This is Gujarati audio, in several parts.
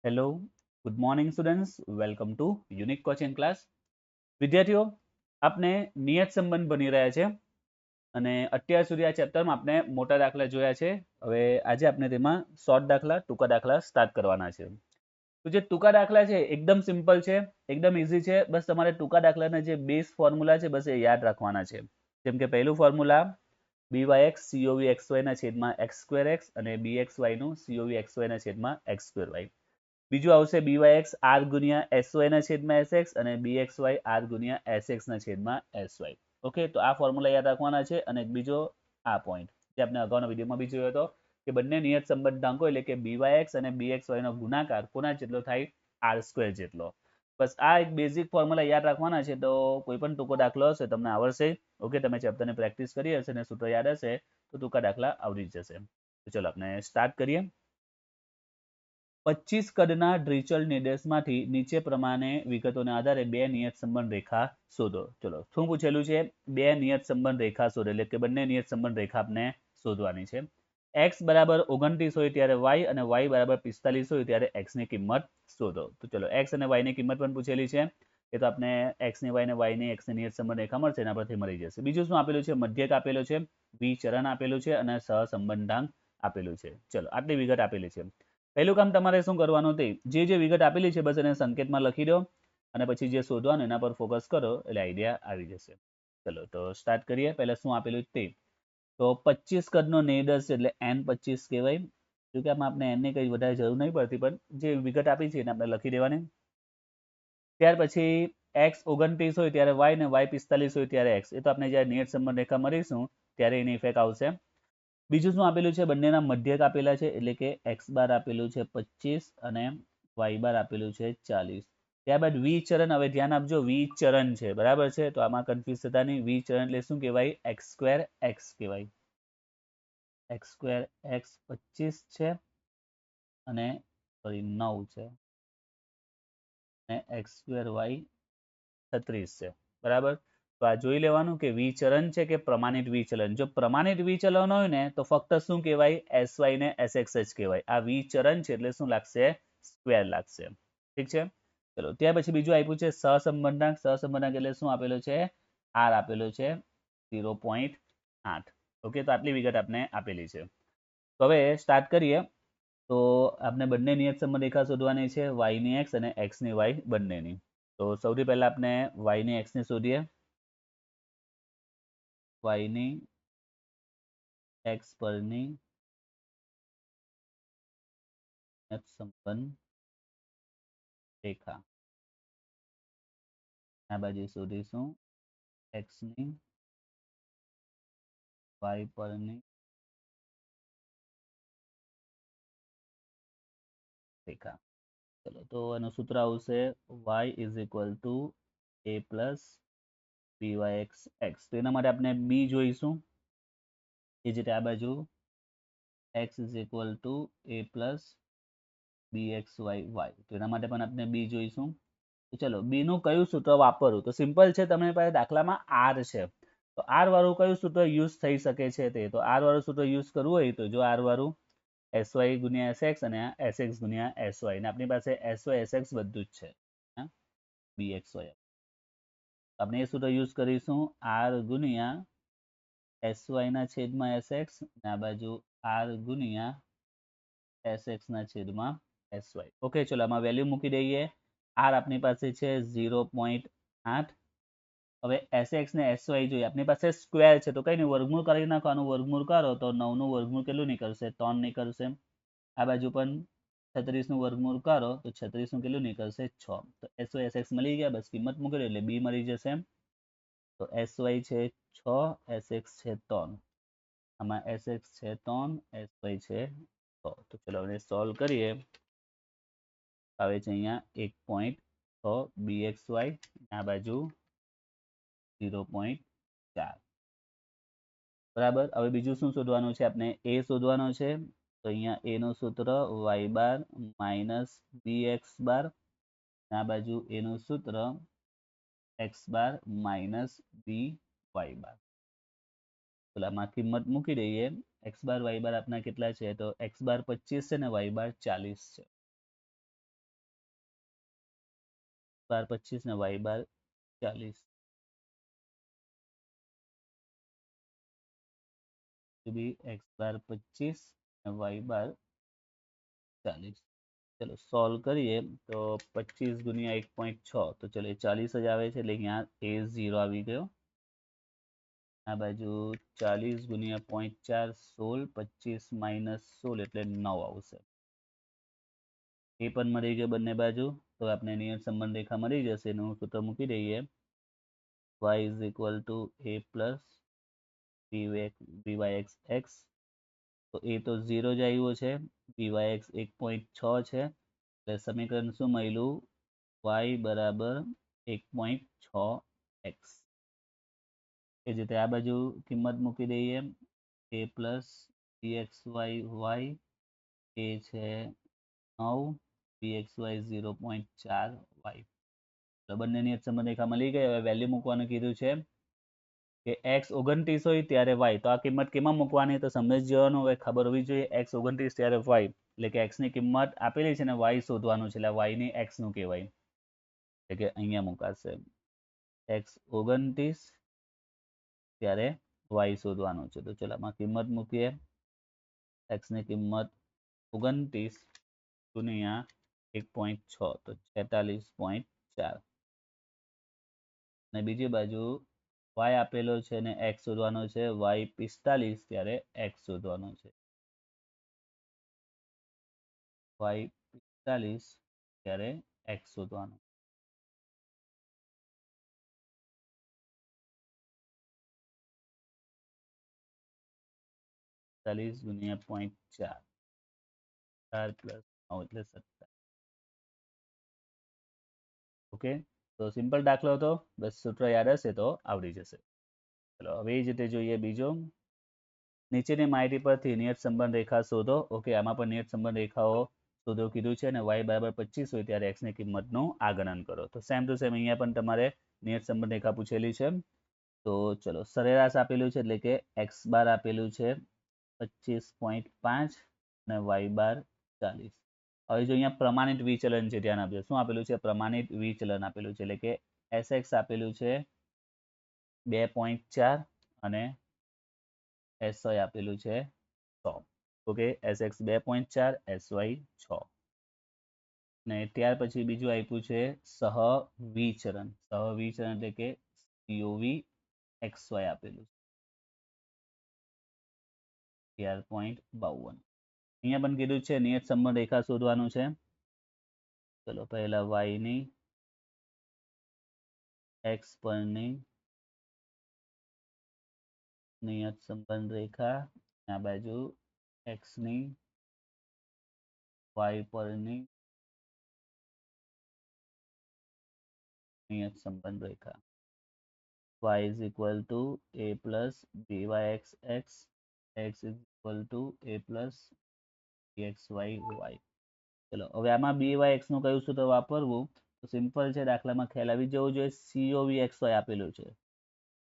Hello, good morning students. Welcome to unique coaching class. વિદ્યાર્થીઓ, આપણે નિયત સંબંધ ભણી રહ્યા છે અને અત્યાર સુધી આ ચેપ્ટરમાં આપણે મોટા દાખલા જોયા છે. હવે આજે આપણે તેમાં શોર્ટ દાખલા, ટૂંકા દાખલા સ્ટાર્ટ કરવાના છે. તો જે ટૂંકા દાખલા છે એકદમ સિમ્પલ છે, એકદમ ઇઝી છે. બસ તમારે ટૂંકા દાખલાના જે બેઝ ફોર્મ્યુલા છે બસ એ યાદ રાખવાના છે. જેમ કે પહેલું ફોર્મ્યુલા byx covxy ના છેદમાં x સ્ક્વેર x અને bxy નું covxy ના છેદમાં x સ્ક્વેર y. બીજું આવશે byx r ગુણ્યા sy ના છેદમાં sx અને bxy r ગુણ્યા sx ના છેદમાં sy. ઓકે, તો આ ફોર્મ્યુલા યાદ રાખવાના છે. અને બીજો આ પોઈન્ટ જે આપણે અગાઉના વિડીયોમાં બી જોયો હતો કે બંને નિયત સંબંધાંકો એટલે કે byx અને bxy નો ગુણાકાર કોના જેટલો થાય? r સ્ક્વેર જેટલો. બસ આ એક બેઝિક ફોર્મ્યુલા યાદ રાખવાના છે તો કોઈ પણ ટૂંકો દાખલો હશે તમને આવડશે. ઓકે, તમે ચેપ્ટરની પ્રેક્ટિસ કરી હશે અને સૂત્ર યાદ હશે તો ટૂંકા દાખલા આવડી જશે. તો ચલો આપણે સ્ટાર્ટ કરીએ. 25 કદના ડ્રીચલ નિર્દેશમાંથી નીચે પ્રમાણે વિગતોના આધારે બે નિયત સંબંધ રેખા શોધો. ચલો, શું પૂછેલું છે? બે નિયત સંબંધ રેખા શોધો, એટલે કે બંને નિયત સંબંધ રેખા આપણે શોધવાની છે. x બરાબર 29 હોય ત્યારે y અને y બરાબર 45 હોય ત્યારે x ની કિંમત શોધો. તો ચલો, x અને y ની કિંમત પણ પૂછેલી છે. એ તો આપણે x ની y ને y ની x ની નિયત સંબંધ રેખા મળશે એના પરથી મળી જશે. બીજું શું આપેલું છે? મધ્યક આપેલો છે, વિચરણ આપેલું છે અને સહસંબંધાંક આપેલું છે. ચલો, આટલી વિગત આપેલી છે. પહેલું કામ તમારે શું કરવાનું તે જે વિગત આપેલી છે બસ એને સંકેતમાં લખી દો અને પછી જે શોધવાનું એના પર ફોકસ કરો એટલે આઈડિયા આવી જશે. ચલો, તો સ્ટાર્ટ કરીએ. પહેલા શું આપેલું તે તો 25 કદનો નિર્દેશ એટલે n25 કહેવાય. જો કે આમાં આપણે n ની કઈ વધારે જરૂર નહીં પડતી, પણ જે વિગત આપી છે એને આપણે લખી દેવાની. ત્યાર પછી x 29 હોય ત્યારે y ને y 45 હોય ત્યારે x. એ તો આપણે જ્યારે નિયત સંબંધ રેખા મળીશું ત્યારે એની ઇફેક્ટ આવશે. બીજું શું આપેલું છે? બંનેના મધ્યક આપેલા છે એટલે કે x બાર આપેલું છે 25 અને y બાર આપેલું છે 40. ત્યારબાદ વિચરણ. હવે ધ્યાન આપજો, વિચરણ છે, બરાબર છે? તો આમાં કન્ફ્યુઝ થતા નહીં. વિચરણ એટલે શું કહેવાય? x સ્ક્વેર x કહેવાય. x સ્ક્વેર x 25 છે અને સોરી 9 છે અને x સ્ક્વેર y 36 છે, બરાબર? તો આ જોઈ લેવાનું કે વિચરણ છે કે પ્રમાણિત વિચલન. જો પ્રમાણિત વિચલન હોય ને તો ફક્ત શું કહેવાય? sy ને sx જ કહેવાય. આ વિચરણ છે એટલે શું લાગશે? સ્ક્વેર લાગશે. ઠીક છે? ચલો, ત્યાર પછી બીજું આપ્યું છે સહસંબંધાંક. સહસંબંધાંક એટલે શું આપેલું છે? r આપેલું છે 0.8. ઓકે, તો આટલી વિગત આપણે આપેલી છે. તો હવે સ્ટાર્ટ કરીએ. તો આપણે બંને નિયત સંબંધ રેખા શોધવાની છે, y ની x અને x ની y બંનેની. તો સૌથી પહેલા આપણે y ની x ની શોધીએ. y ની x પરની નિયત સંબંધ રેખા. આ બાજુ શોધીશું x ની y પરની રેખા. ચલો, તો એનું સૂત્ર આવશે y is equal to a plus byx x. તો એના માટે આપણે b જોઈશું. એ જ રીતે આ બાજુ x is equal to a plus bxy y. તો એના માટે પણ આપણે b જોઈશું. તો ચલો, b નું કયું સૂત્ર વાપરવું? તો સિમ્પલ છે, તમારી પાસે દાખલામાં r છે તો r વાળું કયું સૂત્ર યુઝ થઈ શકે છે? તે તો r વાળું સૂત્ર યુઝ કરવું હોય તો જો r વાળું sy ગુણ્યા sx અને sx ગુણ્યા sy. ને આપણી પાસે sy sx બધું જ છે, bxy. આપણે એ સૂત્ર યુઝ કરીશું r ગુણ્યા sy ના છેદમાં sx અને આ બાજુ r ગુણ્યા sx ના છેદમાં sy. ઓકે, ચલો આમાં વેલ્યુ મૂકી દઈએ. r આપણી પાસે છે 0.8. હવે sx ને sy જોઈએ. આપણી પાસે સ્ક્વેર છે તો કઈ નહીં, વર્ગમૂળ કરી નાખવાનું. વર્ગમૂળ કરો તો 9 નું વર્ગમૂળ કેટલું નીકળશે? 3 નીકળશે. આ બાજુ પણ 36 નું વર્ગમૂળ કરો તો 36 નું કેટલું નીકળશે? 6. તો sy sx મળી ગયા. બસ કિંમત મૂકી દો એટલે b મળી જશે. તો sy છે 6, sx છે 3. આમાં sx છે 3, sy છે 6. તો ચલો હવે સોલ્વ કરીએ. આવે છે અહીંયા 1.6 bxy, આ બાજુ 0.4. બરાબર. હવે બીજું શું શોધવાનું છે? આપણે a શોધવાનો છે. તો અહીંયા a નું સૂત્ર y બાર માઇનસ bx બાર, આ બાજુ a નું સૂત્ર x બાર માઇનસ by બાર. આમાં કિંમત મૂકી દઈએ. x બાર y બાર આપણા કેટલા છે? તો x બાર 25 છે ને y બાર 40 છે. બાર 25 ને વાય બાર 40 બી એક્સ બાર 25 અને વાય બાર 40. ચલો સોલ્વ કરીએ તો 25 ગુણ્યા 1.6 તો ચલો એ 40 જ આવે છે એટલે અહીંયા એ 0 આવી ગયો. આ બાજુ 40 ગુણ્યા 0.4 16 25 માઇનસ 16 એટલે 9 આવશે. એ પણ મળી ગયો બંને બાજુ. તો આપણે નિયત સંબંધ રેખા મળી જશે એનું સૂત્ર મૂકી દઈએ. y is equal to a plus byx x. તો એ તો 0 જ આવ્યો છે. byx 1.6 છે એટલે સમીકરણ શું મળ્યું? y બરાબર 1.6x. એ જ રીતે આ બાજુ કિંમત મૂકી દઈએ. a પ્લસ bxy y એ છે 9 bxy 0.4y. તો બંને નિયત સંબંધ રેખા મળી ગઈ. હવે વેલ્યુ મૂકવાનું કીધું છે કે x 29 હોય ત્યારે y. તો આ કિંમત કેમાં મૂકવાની? તો સમજ જવાનું. હવે ખબર હોવી જોઈએ x 29 ત્યારે y એટલે કે x ની કિંમત આપેલી છે ને y શોધવાનું છે એટલે y ની x નું કહેવાય એટલે કે અહીંયા મુકાશે. x 29 ત્યારે y શોધવાનું છે. તો ચલો આમાં કિંમત મૂકીએ. x ની કિંમત 29 ગુણ્યા 1.6 તો 46.4. અને બીજી બાજુ y આપેલો છે ને x શોધવાનો છે. y 45 ત્યારે x શોધવાનો છે. y 45 ત્યારે x શોધવાનો. 40 ગુણ્યા 0.4 4 પ્લસ 9 એટલે 17. ઓકે, તો સિમ્પલ દાખલો હતો. બસ સૂત્ર યાદ હશે તો આવડી જશે. ચલો હવે એ જ રીતે જોઈએ બીજો. નીચેની માહિતી પરથી નિયત સંબંધ રેખા શોધો. ઓકે, આમાં પણ નિયત સંબંધ રેખાઓ શોધો કીધું છે અને y બરાબર 25 હોય ત્યારે x ની કિંમતનું આગણન કરો. તો સેમ ટુ સેમ અહીંયા પણ તમારે નિયત સંબંધ રેખા પૂછેલી છે. તો ચલો સરેરાશ આપેલું છે એટલે કે x બાર આપેલું છે 25.5 અને y બાર 40. હવે જો અહીંયા પ્રમાણિત વિચલન છે ધ્યાન આપજો. શું આપેલું છે? પ્રમાણિત વિચલન આપેલું છે એટલે કે sx આપેલું છે 2.4 અને sy આપેલું છે 6. Okay, sx 2.4 sy 6. ને ત્યાર પછી બીજું આપ્યું છે સહવિચરણ. સહવિચરણ એટલે કે cov xy આપેલું છે 11.52. અહીંયા પણ કીધું છે નિયત સંબંધ રેખા શોધવાનું છે. ચલો પહેલા y ની x પરની નિયત સંબંધ રેખા, આ બાજુ x ની y પરની નિયત સંબંધ રેખા. y is equal to a plus byx x, x is equal to a plus bxy y. ચલો હવે આમાં byx નું કયું સૂત્ર વાપરવું? તો સિમ્પલ છે, દાખલામાં ખ્યાલ આવી જવો જોઈએ. covxy આપેલું છે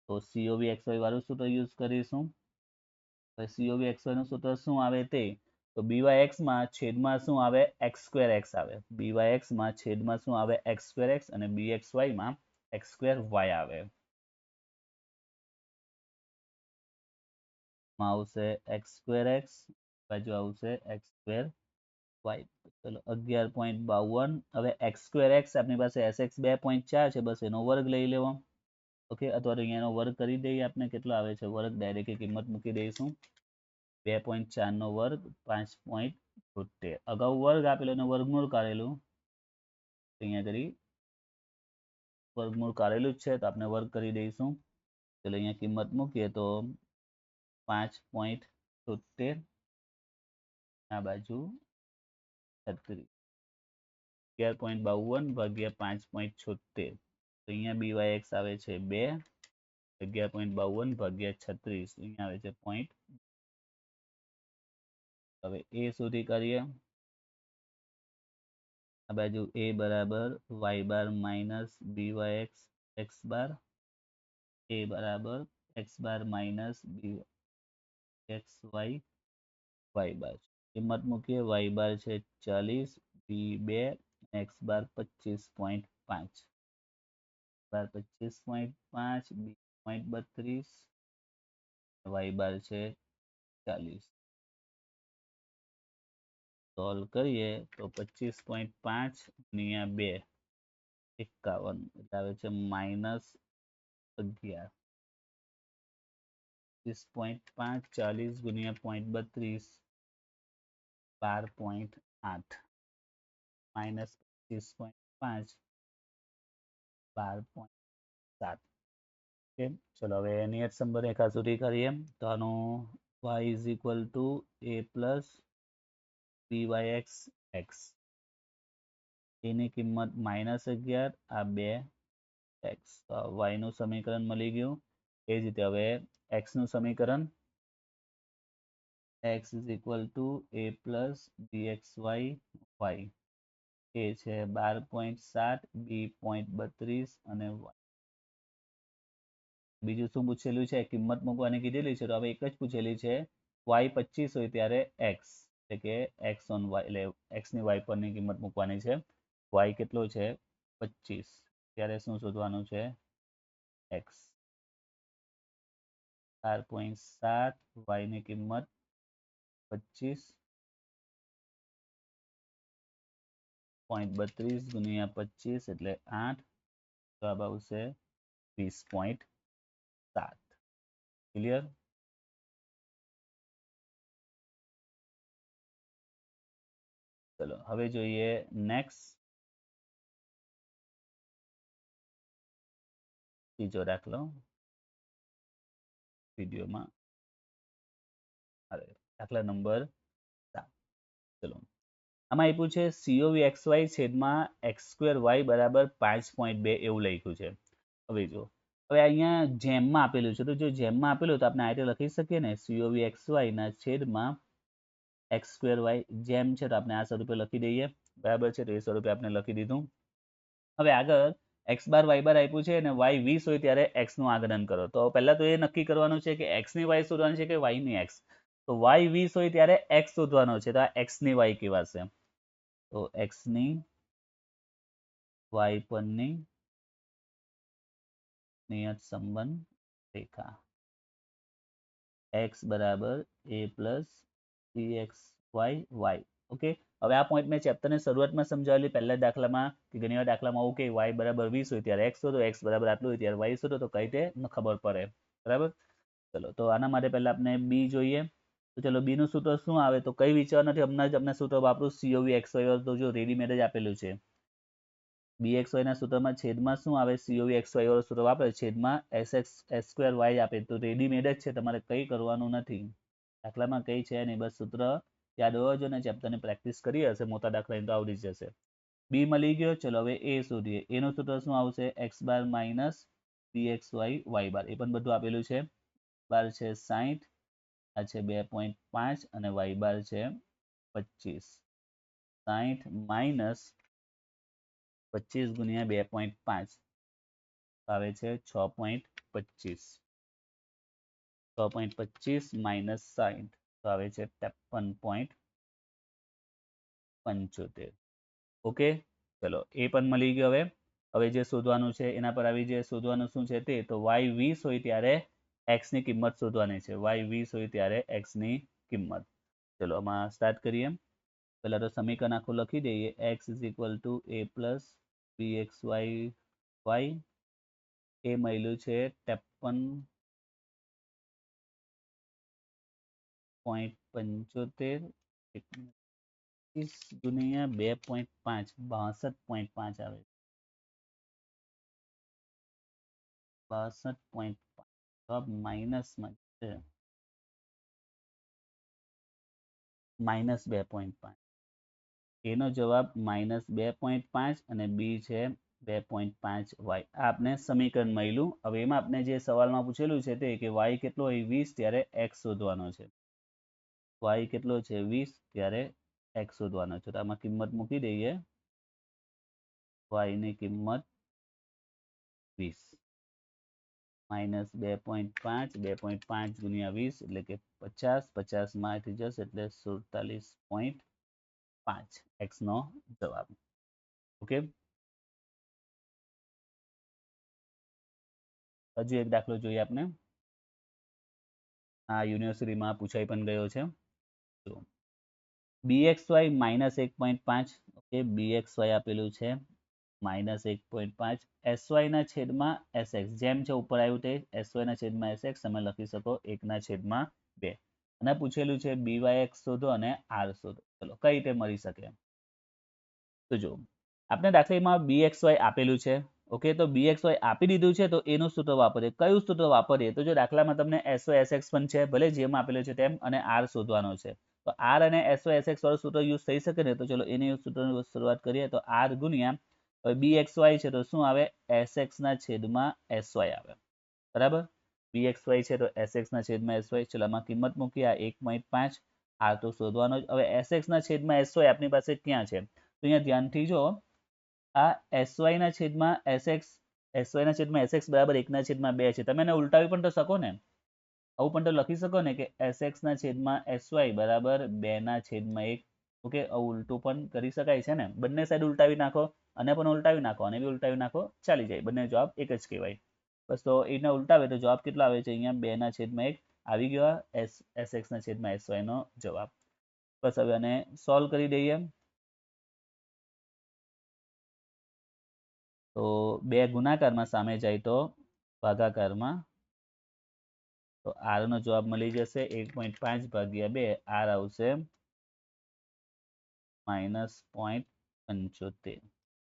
તો covxy વાળું સૂત્ર યુઝ કરીશું. covxy નું સૂત્ર શું આવે તે? તો byx માં છેદમાં શું આવે? x square x આવે. byx માં છેદમાં શું આવે? x square x અને bxy માં x square y આવે. માં આવશે x square x, બાજુ આવશે x square y. ચલો 11.52. હવે x square x આપણી પાસે sx 2.4 છે, બસ એનો વર્ગ લઈ લેવો. ઓકે, અથવા તો અહીંયા એનો વર્ગ કરી દઈએ. આપણે કેટલો આવે છે વર્ગ? ડાયરેક્ટ કિંમત મૂકી દઈશું. 2.4 નો વર્ગ 5.72. અગાઉ વર્ગ આપેલો અને વર્ગમૂળ કાઢેલું. અહીંયા કરી વર્ગમૂળ કાઢેલું જ છે તો આપણે વર્ગ કરી દઈશું. ચલો અહીંયા કિંમત મૂકીએ તો 5.72 આ બાજુ 36. 11.52 ભાગ્યા 5.76. તો અહીંયા byx આવે છે 2. 11.52 ભાગ્યા 36 અહીંયા આવે છે 0. હવે એ શોધી કરીએ. આ બાજુ a બરાબર y bar minus byx x bar, a બરાબર x bar minus bxy y બાર. કિંમત મૂકીએ. y બાર છે 40, b 2, x બાર 25.5. 5 બાર 25.5 બી 0.32 વાય બાર છે 40 સોલ્વ કરીએ તો 25.5 ગુણ્યા 2 51 એટલે આવે છે -11 25.5 40 ગુણ્યા 0.32 12.8 -25.5 12.7 ઓકે ચલો હવે નિયત સંબંધ રેખા સુધી કરીએ તો આનું y is equal to a plus byx x એની કિંમત -11 આ 2 x તો y નું સમીકરણ મળી ગયું એ જ રીતે હવે x નું સમીકરણ x is equal to a plus bxy y એ છે 12.7 બી 0.32 અને બીજું શું પૂછેલું છે કિંમત મૂકવાની કીધેલી છે તો હવે એક જ પૂછેલી છે y 25 હોય ત્યારે x એટલે કે x ઓન y એટલે x ની y પરની કિંમત મૂકવાની છે y કેટલો છે 25 ત્યારે શું શોધવાનું છે x 4.7 y ની કિંમત 25.32 ગુણ્યા 25 એટલે 8 જવાબ આવશે 20.7 ક્લિયર ચલો હવે જોઈએ નેક્સ્ટ ત્રીજો દાખલો વિડીયોમાં દાખલા નંબર 7 ચલો આમાં આપ્યું છે COVXY છેદમાં x2y બરાબર 5.2 એવું લખ્યું છે હવે જો હવે અહીંયા જેમમાં આપેલું છે તો જો જેમમાં આપેલું તો આપણે આ રીતે લખી શકીએ ને COVXY ના છેદમાં x2y જેમ છે તો આપણે આ સ્વરૂપે લખી દઈએ બરાબર છે તો એ સ્વરૂપે આપણે લખી દીધું હવે આગળ x બાર y બાર આપ્યું છે અને y 20 હોય ત્યારે x નું આગળન કરો તો પહેલા તો એ નક્કી કરવાનું છે કે x ની y શોધવાની છે કે y ની x તો y 20 હોય ત્યારે x શોધવાનો છે તો આ x ની y કહેવાશે તો x ની y પરની નિયત સંબંધ રેખા x બરાબર a plus bxy y okay હવે આ પોઈન્ટ મેં ચેપ્ટરની શરૂઆતમાં સમજાવેલી પહેલા દાખલામાં કે ઘણી વાર દાખલામાં આવું કે y બરાબર 20 હોય ત્યારે x શોધો x બરાબર આટલું હોય ત્યારે y શોધો તો કઈ રીતે ખબર પડે બરાબર ચલો તો આના માટે પહેલા આપણે b જોઈએ તો ચલો b નું સૂત્ર શું આવે તો કઈ વિચાર નથી હમણાં જ આપણે સૂત્ર વાપરું COVXY તો જો રેડીમેડ જ આપેલું છે bxy ના સૂત્રમાં છેદમાં શું આવે COVXY વાળું સૂત્ર વાપરે છેદમાં s2y આપે તો રેડીમેડ જ છે તમારે કંઈ કરવાનું નથી દાખલામાં કઈ છે નહીં બસ સૂત્ર યાદ હોવા જોઈએ ને ચેપ્ટરની પ્રેક્ટિસ કરી હશે મોટા દાખલા તો આવડી જશે બી મળી ગયો ચલો હવે એ શોધીએ એનું સૂત્ર શું આવશે x bar minus bxy y બાર એ પણ બધું આપેલું છે બાર છે 60 આ છે 2.5 અને y બાર છે 25 60 માઇનસ 25 ગુણ્યા 2.5 આવે છે 6.25 6.25 માઇનસ 60 તો આવે છે 53.75 ઓકે ચલો એ પણ મળી ગયો હવે જે શોધવાનું છે એના પર આવી જે શોધવાનું શું છે તે તો y 20 હોય ત્યારે x ની કિંમત શોધવાની છે y 20 હોય ત્યારે x ની કિંમત ચલો આમાં સ્ટાર્ટ કરીએ પહેલા તો સમીકરણ આખું લખી દઈએ x is equal to a plus bxy y એ મળ્યું છે 53.75 ગુણ્યા 2.5 62.5 આવે 62.5 જવાબ માઇનસમાં છે -2.5 એનો જવાબ -2.5 અને બી છે 2.5 y આપને સમીકરણ મળ્યું હવે એમાં આપણે જે સવાલમાં પૂછેલું છે તે કે y કેટલો હોય 20 ત્યારે x શોધવાનો છે y કેટલો છે 20 ત્યારે x શોધવાનો છે તો આમાં કિંમત મૂકી દઈએ y ની કિંમત 20 -2.5 2.5 ગુણ્યા 20 એટલે કે 50 50 માંથી જશે એટલે 47.5 x નો જવાબ ઓકે હજુ એક દાખલો જોઈએ આપણે. આ યુનિવર્સિટીમાં પૂછાઈ પણ ગયો છે. તો bxy -1.5, ઓકે, bxy આપેલું છે -1.5, sy ના છેદમાં sx, જેમ છે ઉપર આવ્યું તે sy ના છેદમાં sx તમે લખી શકો 1/2. અને પૂછેલું છે byx શોધો અને r શોધો. ચલો કઈ રીતે મળી શકે? તો જો આપણે દાખલામાં bxy આપેલું છે, ઓકે, તો bxy આપી દીધું છે તો એનું સૂત્ર વાપરીએ. કયું સૂત્ર વાપરીએ? તો જો દાખલામાં તમને sy sx પણ છે, ભલે જેમ આપેલું છે તેમ, અને r શોધવાનો છે. તો r અને sy sx વાળું સૂત્ર યુઝ થઈ શકે ને? તો ચલો એની સૂત્રની શરૂઆત કરીએ. તો r ગુણ્યા bxy છે તો શું આવે? sx ના છેદમાં sy આવે. બરાબર? bxy છે તો sx ના છેદમાં sy. ચલો આમાં કિંમત મૂકી, આ 1.5, r તો શોધવાનો જ. હવે sx ના છેદમાં sy આપણી પાસે ક્યાં છે? તો અહીંયા ધ્યાનથી જો, આ sy ના છેદમાં sx, sy ના છેદમાં sx બરાબર 1/2 છે. તમે એને ઉલટાવી પણ તો શકો ને, આવું પણ તો લખી શકો ને કે sx ના છેદમાં sy બરાબર 2/1. ઓકે, આવું ઉલટું પણ કરી શકાય છે ને. બંને સાઈડ ઉલટાવી નાખો, અને પણ ઉલટાવી નાખો અને બી ઉલટાવી નાખો, ચાલી જાય. બંને જવાબ એક જ કહેવાય. બસ તો એને ઉલટાવે તો જવાબ કેટલો આવે છે? અહીંયા 2/1 આવી ગયો sx ના છેદમાં sy નો જવાબ. બસ હવે આને સોલ્વ કરી દઈએ. તો 2 ગુણાકારમાં સામે જાય તો ભાગાકારમાં, તો r નો જવાબ મળી જશે 1.5 ભાગ્યા 2, r આવશે -0.75.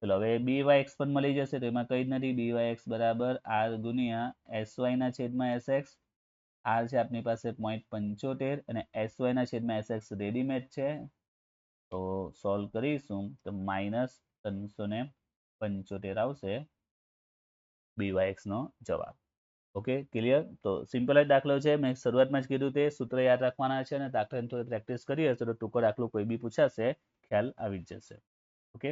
ચલો હવે byx પણ મળી જશે, તો એમાં કઈ જ નથી. byx બરાબર r ગુણ્યા sy ના છેદમાં sx, r છે આપણી પાસે 0.75 અને sy ના છેદમાં sx રેડીમેડ છે. તો સોલ્વ કરીશું તો -375 આવશે byx નો જવાબ. Okay, clear? તો સિમ્પલ જ દાખલો છે. મેં શરૂઆતમાં જ કીધું તે સૂત્ર યાદ રાખવાના છે, અને દાખલાની થોડી પ્રેક્ટિસ કરી હશે તો ટૂંકો દાખલો કોઈ બી પૂછાશે ખ્યાલ આવી જ જશે. ઓકે.